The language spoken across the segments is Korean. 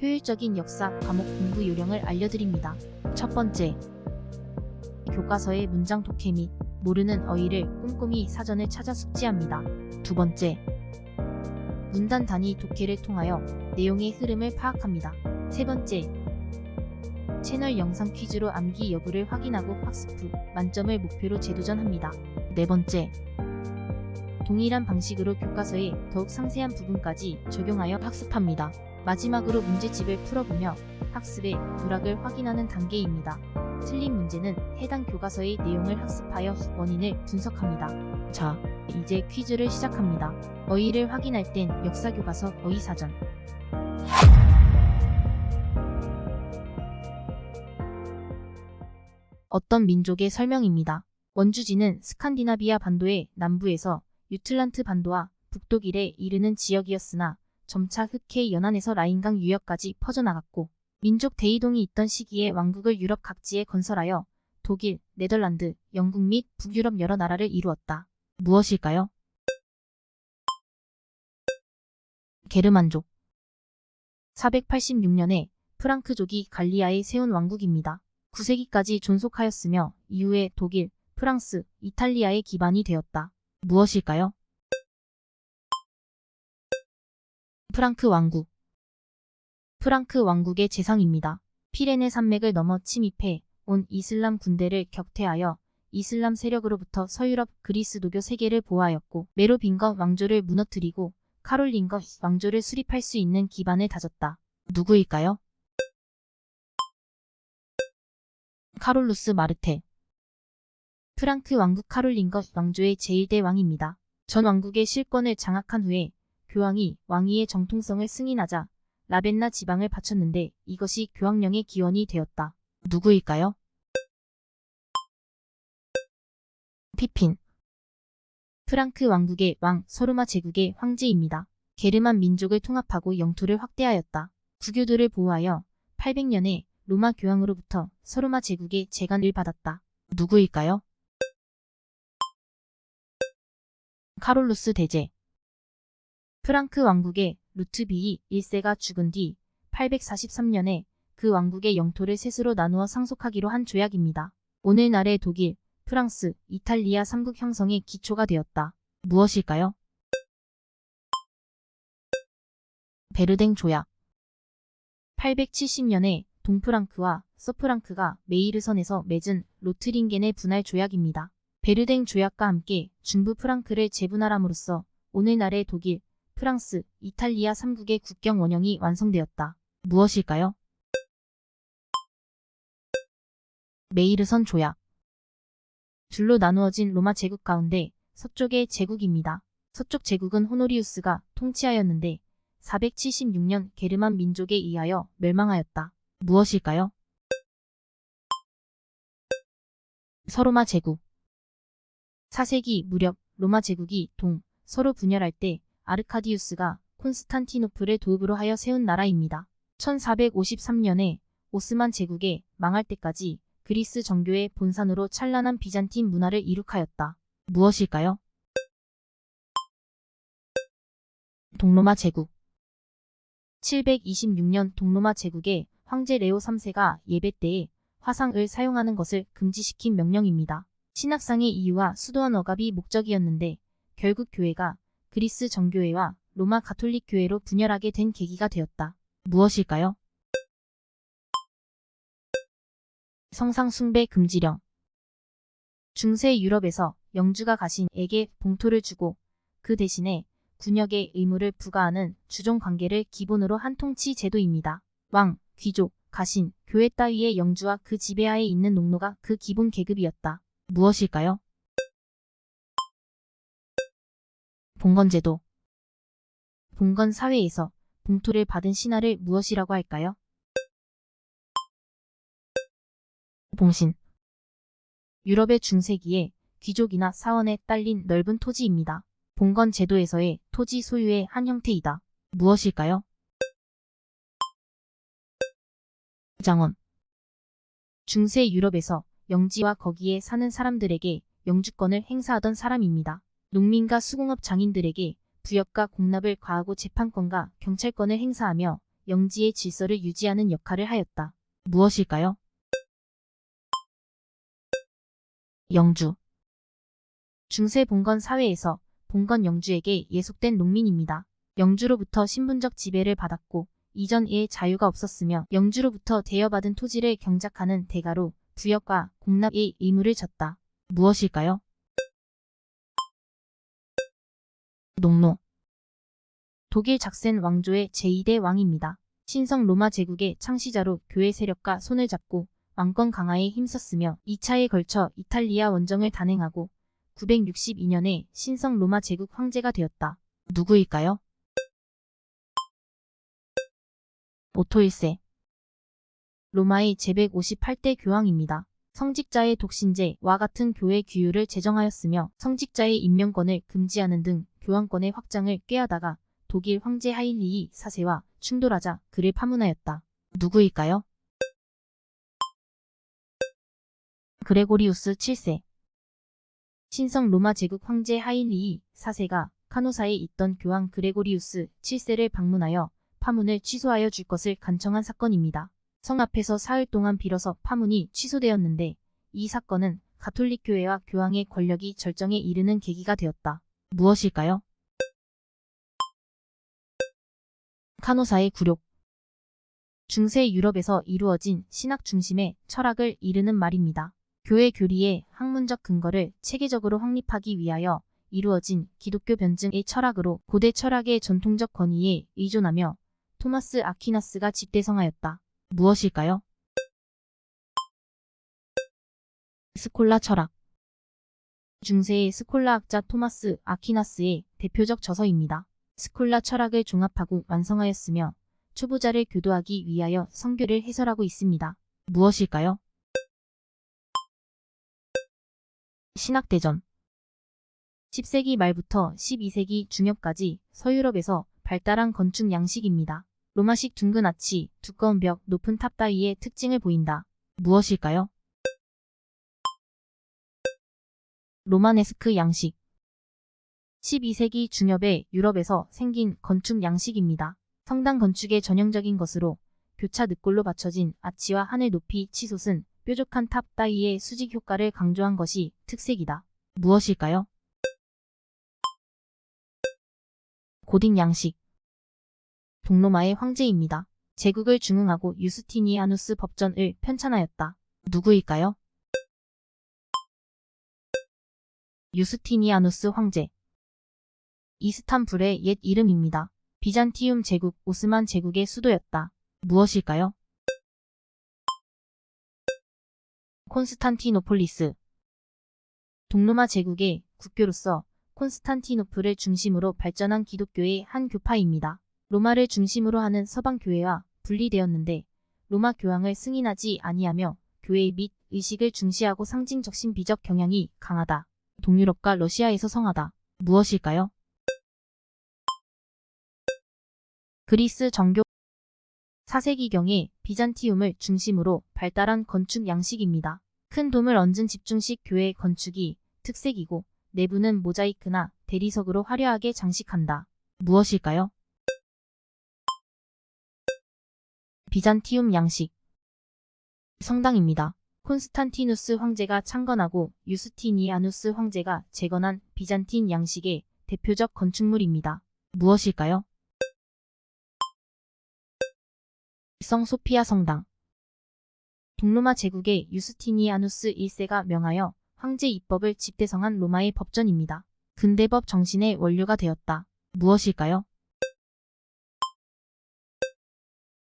효율적인 역사 과목 공부 요령을 알려드립니다. 첫 번째, 교과서의 문장 독해 및 모르는 어휘를 꼼꼼히 사전을 찾아 숙지합니다. 두 번째, 문단 단위 독해를 통하여 내용의 흐름을 파악합니다. 세 번째, 채널 영상 퀴즈로 암기 여부를 확인하고 학습 후 만점을 목표로 재도전합니다. 네 번째, 동일한 방식으로 교과서의 더욱 상세한 부분까지 적용하여 학습합니다. 마지막으로 문제집을 풀어보며 학습의 누락을 확인하는 단계입니다. 틀린 문제는 해당 교과서의 내용을 학습하여 원인을 분석합니다. 자, 이제 퀴즈를 시작합니다. 어휘를 확인할 땐 역사교과서 어휘사전. 어떤 민족의 설명입니다. 원주지는 스칸디나비아 반도의 남부에서 유틀란트 반도와 북독일에 이르는 지역이었으나 점차 흑해 연안에서 라인강 유역까지 퍼져나갔고 민족 대이동이 있던 시기에 왕국을 유럽 각지에 건설하여 독일, 네덜란드, 영국 및 북유럽 여러 나라를 이루었다. 무엇일까요? 게르만족. 486년에 프랑크족이 갈리아에 세운 왕국입니다. 9세기까지 존속하였으며 이후에 독일, 프랑스, 이탈리아의 기반이 되었다. 무엇일까요? 프랑크 왕국. 프랑크 왕국의 재상입니다. 피레네 산맥을 넘어 침입해 온 이슬람 군대를 격퇴하여 이슬람 세력으로부터 서유럽 그리스도교 세계를 보호하였고 메로빙거 왕조를 무너뜨리고 카롤링거 왕조를 수립할 수 있는 기반을 다졌다. 누구일까요? 카롤루스 마르테. 프랑크 왕국 카롤링거 왕조의 제1대 왕입니다. 전 왕국의 실권을 장악한 후에 교황이 왕위의 정통성을 승인하자 라벤나 지방을 바쳤는데 이것이 교황령의 기원이 되었다. 누구일까요? 피핀. 프랑크 왕국의 왕 서로마 제국의 황제입니다. 게르만 민족을 통합하고 영토를 확대하였다. 구교도를 보호하여 800년에 로마 교황으로부터 서로마 제국의 재간을 받았다. 누구일까요? 카롤루스 대제. 프랑크 왕국의 루트비이 1세가 죽은 뒤 843년에 그 왕국의 영토를 셋으로 나누어 상속하기로 한 조약입니다. 오늘날의 독일, 프랑스, 이탈리아 3국 형성의 기초가 되었다. 무엇일까요? 베르댕 조약. 870년에 동프랑크와 서프랑크가 메이르선에서 맺은 로트링겐의 분할 조약입니다. 베르댕 조약과 함께 중부 프랑크를 재분할함으로써 오늘날의 독일, 프랑스, 이탈리아 3국의 국경 원형이 완성되었다. 무엇일까요? 메이르선 조약. 둘로 나누어진 로마 제국 가운데 서쪽의 제국입니다. 서쪽 제국은 호노리우스가 통치하였는데 476년 게르만 민족에 의하여 멸망하였다. 무엇일까요? 서로마 제국. 4세기 무렵 로마 제국이 동, 서로 분열할 때 아르카디우스가 콘스탄티노플을 도읍으로 하여 세운 나라입니다. 1453년에 오스만 제국에 망할 때까지 그리스 정교의 본산으로 찬란한 비잔틴 문화를 이룩하였다. 무엇일까요? 동로마 제국. 726년 동로마 제국의 황제 레오 3세가 예배 때에 화상을 사용하는 것을 금지시킨 명령입니다. 신학상의 이유와 수도원 억압이 목적이었는데 결국 교회가 그리스 정교회와 로마 가톨릭 교회로 분열하게 된 계기가 되었다. 무엇일까요? 성상 숭배 금지령. 중세 유럽에서 영주가 가신에게 봉토를 주고 그 대신에 군역의 의무를 부과하는 주종 관계를 기본으로 한 통치 제도입니다. 왕, 귀족, 가신, 교회 따위의 영주와 그 지배하에 있는 농노가 그 기본 계급이었다. 무엇일까요? 봉건제도. 봉건 사회에서 봉토를 받은 신하를 무엇이라고 할까요? 봉신. 유럽의 중세기에 귀족이나 사원에 딸린 넓은 토지입니다. 봉건 제도에서의 토지 소유의 한 형태이다. 무엇일까요? 장원. 중세 유럽에서 영지와 거기에 사는 사람들에게 영주권을 행사하던 사람입니다. 농민과 수공업 장인들에게 부역과 공납을 과하고 재판권과 경찰권을 행사하며 영지의 질서를 유지하는 역할을 하였다. 무엇일까요? 영주. 중세 봉건 사회에서 봉건 영주에게 예속된 농민입니다. 영주로부터 신분적 지배를 받았고 이전에 자유가 없었으며 영주로부터 대여받은 토지를 경작하는 대가로 부역과 공납의 의무를 졌다. 무엇일까요? 농노. 독일 작센 왕조의 제2대 왕입니다. 신성 로마 제국의 창시자로 교회 세력과 손을 잡고 왕권 강화에 힘썼으며 2차에 걸쳐 이탈리아 원정을 단행하고 962년에 신성 로마 제국 황제가 되었다. 누구일까요? 오토 1세. 로마의 제158대 교황입니다. 성직자의 독신제와 같은 교회 규율을 제정하였으며 성직자의 임명권을 금지하는 등 교황권의 확장을 꾀하다가 독일 황제 하인리히 4세와 충돌하자 그를 파문하였다. 누구일까요? 그레고리우스 7세. 신성 로마 제국 황제 하인리히 4세가 카노사에 있던 교황 그레고리우스 7세를 방문하여 파문을 취소하여 줄 것을 간청한 사건입니다. 성 앞에서 사흘 동안 빌어서 파문이 취소되었는데 이 사건은 가톨릭 교회와 교황의 권력이 절정에 이르는 계기가 되었다. 무엇일까요? 카노사의 굴욕. 중세 유럽에서 이루어진 신학 중심의 철학을 이르는 말입니다. 교회 교리의 학문적 근거를 체계적으로 확립하기 위하여 이루어진 기독교 변증의 철학으로 고대 철학의 전통적 권위에 의존하며 토마스 아퀴나스가 집대성하였다. 무엇일까요? 스콜라 철학. 중세의 스콜라학자 토마스 아퀴나스의 대표적 저서입니다. 스콜라 철학을 종합하고 완성하였으며 초보자를 교도하기 위하여 성교를 해설하고 있습니다. 무엇일까요? 신학대전. 10세기 말부터 12세기 중엽까지 서유럽에서 발달한 건축 양식입니다. 로마식 둥근 아치, 두꺼운 벽, 높은 탑 따위의 특징을 보인다. 무엇일까요? 로마네스크 양식. 12세기 중엽에 유럽에서 생긴 건축 양식입니다. 성당 건축의 전형적인 것으로 교차 늑골로 받쳐진 아치와 하늘 높이 치솟은 뾰족한 탑 따위의 수직 효과를 강조한 것이 특색이다. 무엇일까요? 고딕 양식. 동로마의 황제입니다. 제국을 중흥하고 유스티니아누스 법전을 편찬하였다. 누구일까요? 유스티니아누스 황제. 이스탄불의 옛 이름입니다. 비잔티움 제국, 오스만 제국의 수도였다. 무엇일까요? 콘스탄티노폴리스. 동로마 제국의 국교로서 콘스탄티노플을 중심으로 발전한 기독교의 한 교파입니다. 로마를 중심으로 하는 서방 교회와 분리되었는데 로마 교황을 승인하지 아니하며 교회 및 의식을 중시하고 상징적 신비적 경향이 강하다. 동유럽과 러시아에서 성하다. 무엇일까요? 그리스 정교. 4세기경에 비잔티움을 중심으로 발달한 건축 양식입니다. 큰 돔을 얹은 집중식 교회 건축이 특색이고 내부는 모자이크나 대리석으로 화려하게 장식한다. 무엇일까요? 비잔티움 양식. 성당입니다. 콘스탄티누스 황제가 창건하고 유스티니아누스 황제가 재건한 비잔틴 양식의 대표적 건축물입니다. 무엇일까요? 성 소피아 성당. 동로마 제국의 유스티니아누스 1세가 명하여 황제 입법을 집대성한 로마의 법전입니다. 근대법 정신의 원료가 되었다. 무엇일까요?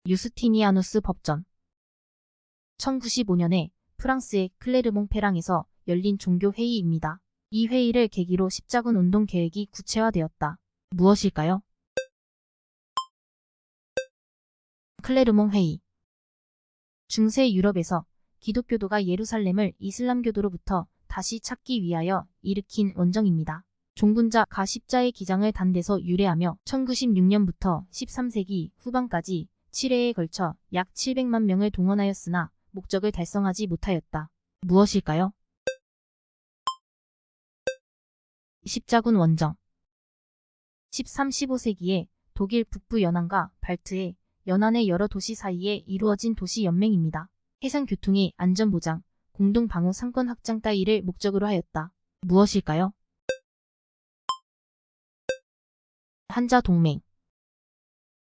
유스티니아누스 법전. 1095년에 프랑스의 클레르몽 페랑에서 열린 종교회의입니다. 이 회의를 계기로 십자군 운동 계획이 구체화되었다. 무엇일까요? 클레르몽 회의. 중세 유럽에서 기독교도가 예루살렘을 이슬람교도로부터 다시 찾기 위하여 일으킨 원정입니다. 종군자 가 십자의 기장을 단 데서 유래하며 1096년부터 13세기 후반까지 7회에 걸쳐 약 700만 명을 동원하였으나 목적을 달성하지 못하였다. 무엇일까요? 십자군 원정. 13, 15세기에 독일 북부 연안과 발트해 연안의 여러 도시 사이에 이루어진 도시연맹입니다. 해상교통의 안전보장, 공동방어 상권 확장 따위를 목적으로 하였다. 무엇일까요? 한자동맹.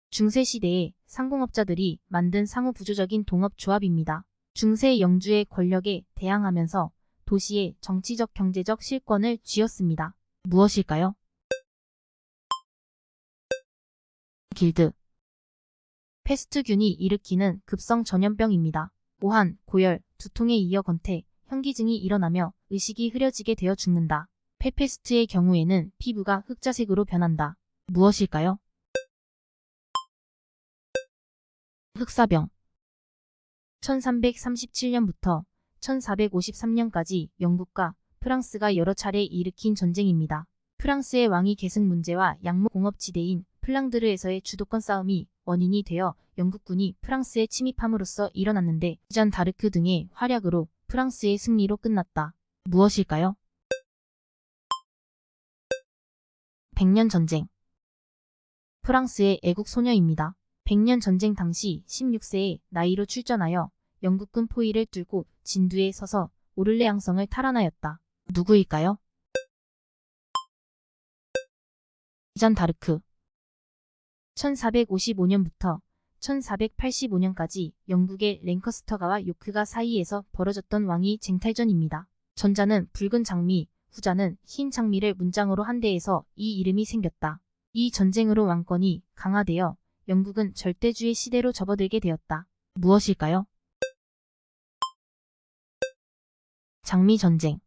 중세시대에 상공업자들이 만든 상호부조적인 동업조합입니다. 중세 영주의 권력에 대항하면서 도시의 정치적 경제적 실권을 쥐었습니다. 무엇일까요? 길드. 페스트균이 일으키는 급성 전염병입니다. 오한, 고열, 두통에 이어 건태, 현기증이 일어나며 의식이 흐려지게 되어 죽는다. 페페스트의 경우에는 피부가 흑자색으로 변한다. 무엇일까요? 흑사병. 1337년부터 1453년까지 영국과 프랑스가 여러 차례 일으킨 전쟁입니다. 프랑스의 왕위 계승 문제와 양목 공업지대인 플랑드르에서의 주도권 싸움이 원인이 되어 영국군이 프랑스에 침입함으로써 일어났는데 잔 다르크 등의 활약으로 프랑스의 승리로 끝났다. 무엇일까요? 백년전쟁. 프랑스의 애국 소녀입니다. 백년전쟁 당시 16세의 나이로 출전하여 영국군 포위를 뚫고 진두에 서서 오를레앙성을 탈환하였다. 누구일까요? 잔 다르크. 1455년부터 1485년까지 영국의 랭커스터가와 요크가 사이에서 벌어졌던 왕위 쟁탈전입니다. 전자는 붉은 장미, 후자는 흰 장미를 문장으로 한 데에서 이 이름이 생겼다. 이 전쟁으로 왕권이 강화되어 영국은 절대주의 시대로 접어들게 되었다. 무엇일까요? 장미전쟁.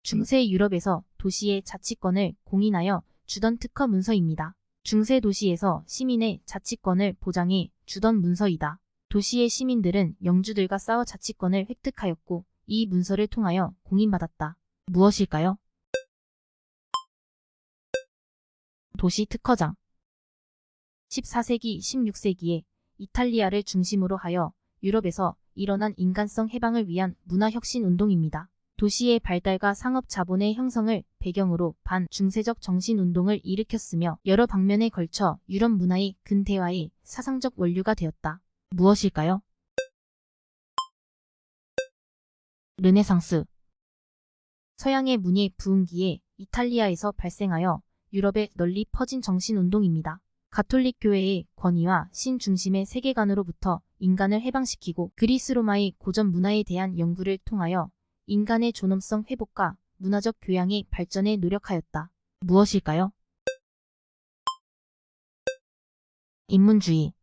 중세 유럽에서 도시의 자치권을 공인하여 주던 특허 문서입니다. 중세 도시에서 시민의 자치권을 보장해 주던 문서이다. 도시의 시민들은 영주들과 싸워 자치권을 획득하였고 이 문서를 통하여 공인받았다. 무엇일까요? 도시 특허장. 14세기, 16세기에 이탈리아를 중심으로 하여 유럽에서 일어난 인간성 해방을 위한 문화혁신 운동입니다. 도시의 발달과 상업 자본의 형성을 배경으로 반중세적 정신운동을 일으켰으며 여러 방면에 걸쳐 유럽 문화의 근대화의 사상적 원류가 되었다. 무엇일까요? 르네상스. 서양의 문예 부흥기에 이탈리아에서 발생하여 유럽에 널리 퍼진 정신운동입니다. 가톨릭 교회의 권위와 신 중심의 세계관으로부터 인간을 해방시키고 그리스 로마의 고전 문화에 대한 연구를 통하여 인간의 존엄성 회복과 문화적 교양의 발전에 노력하였다. 무엇일까요? 인문주의.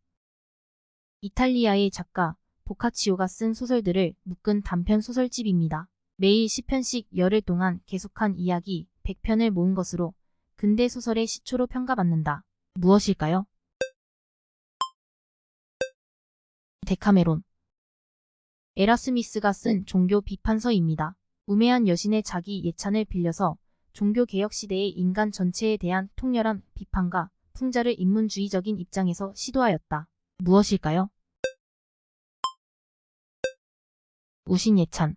이탈리아의 작가 보카치오가 쓴 소설들을 묶은 단편 소설집입니다. 매일 10편씩 열흘 동안 계속한 이야기 100편을 모은 것으로 근대 소설의 시초로 평가받는다. 무엇일까요? 데카메론. 에라스미스가 쓴 종교 비판서입니다. 우매한 여신의 자기 예찬을 빌려서 종교개혁 시대의 인간 전체에 대한 통렬한 비판과 풍자를 인문주의적인 입장에서 시도하였다. 무엇일까요? 우신예찬.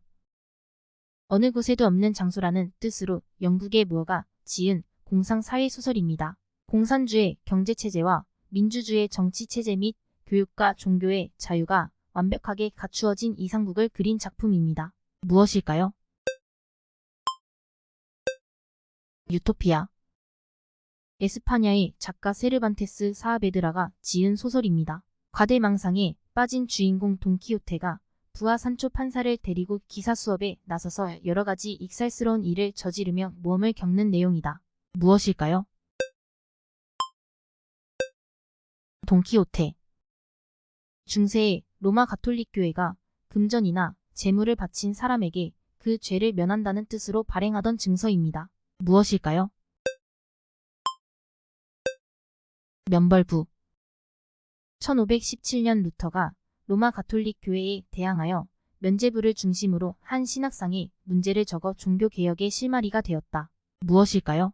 어느 곳에도 없는 장소라는 뜻으로 영국의 무어가 지은 공상사회소설입니다. 공산주의 경제체제와 민주주의 정치체제 및 교육과 종교의 자유가 완벽하게 갖추어진 이상국을 그린 작품입니다. 무엇일까요? 유토피아. 에스파냐의 작가 세르반테스 사아베드라가 지은 소설입니다. 과대망상에 빠진 주인공 돈키호테가 부하 산초 판사를 데리고 기사 수업에 나서서 여러 가지 익살스러운 일을 저지르며 모험을 겪는 내용이다. 무엇일까요? 돈키호테. 중세의 로마 가톨릭 교회가 금전이나 재물을 바친 사람에게 그 죄를 면한다는 뜻으로 발행하던 증서입니다. 무엇일까요? 면벌부. 1517년 루터가 로마 가톨릭 교회에 대항하여 면죄부를 중심으로 한 신학상에 문제를 적어 종교개혁의 실마리가 되었다. 무엇일까요?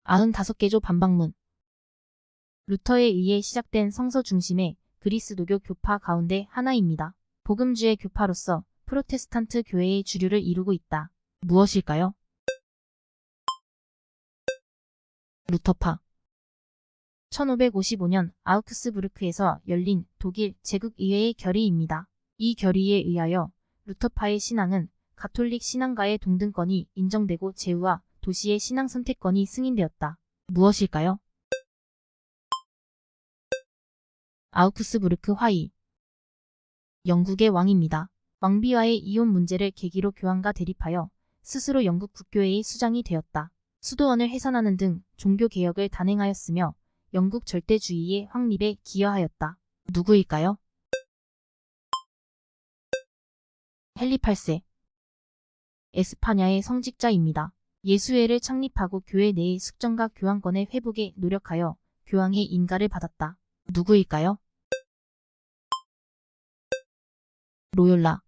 95개조 반박문. 루터에 의해 시작된 성서 중심의 그리스도교 교파 가운데 하나입니다. 복음주의 교파로서 프로테스탄트 교회의 주류를 이루고 있다. 무엇일까요? 루터파. 1555년 아우크스부르크에서 열린 독일 제국의회의 결의입니다. 이 결의에 의하여 루터파의 신앙은 가톨릭 신앙과의 동등권이 인정되고 제후와 도시의 신앙 선택권이 승인되었다. 무엇일까요? 아우크스부르크 화의. 영국의 왕입니다. 왕비와의 이혼 문제를 계기로 교황과 대립하여 스스로 영국 국교회의 수장이 되었다. 수도원을 해산하는 등 종교개혁을 단행하였으며 영국 절대주의의 확립에 기여하였다. 누구일까요? 헨리 8세. 에스파냐의 성직자입니다. 예수회를 창립하고 교회 내의 숙정과 교황권의 회복에 노력하여 교황의 인가를 받았다. 누구일까요? 로욜라.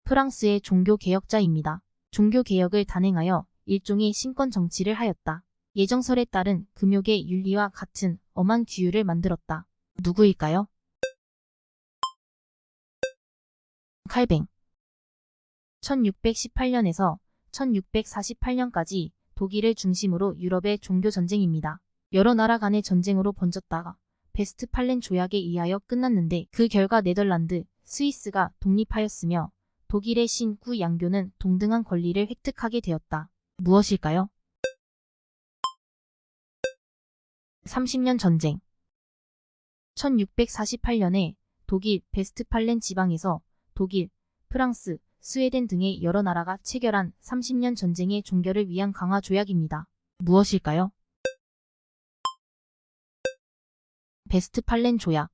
프랑스의 종교개혁자입니다. 종교개혁을 단행하여 일종의 신권 정치를 하였다. 예정설에 따른 금욕의 윤리와 같은 엄한 규율을 만들었다. 누구일까요? 칼뱅. 1618년에서 1648년까지 독일을 중심으로 유럽의 종교전쟁입니다. 여러 나라 간의 전쟁으로 번졌다가 베스트팔렌 조약에 의하여 끝났는데 그 결과 네덜란드, 스위스가 독립하였으며 독일의 신구 양교는 동등한 권리를 획득하게 되었다. 무엇일까요? 30년 전쟁. 1648년에 독일 베스트팔렌 지방에서 독일, 프랑스, 스웨덴 등의 여러 나라가 체결한 30년 전쟁의 종결을 위한 강화 조약입니다. 무엇일까요? 베스트팔렌 조약.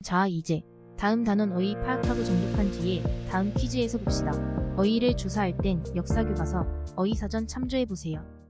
자, 이제 다음 단원 어휘 파악하고 정독한 뒤에 다음 퀴즈에서 봅시다. 어휘를 조사할 땐 역사교과서, 어휘사전 참조해보세요.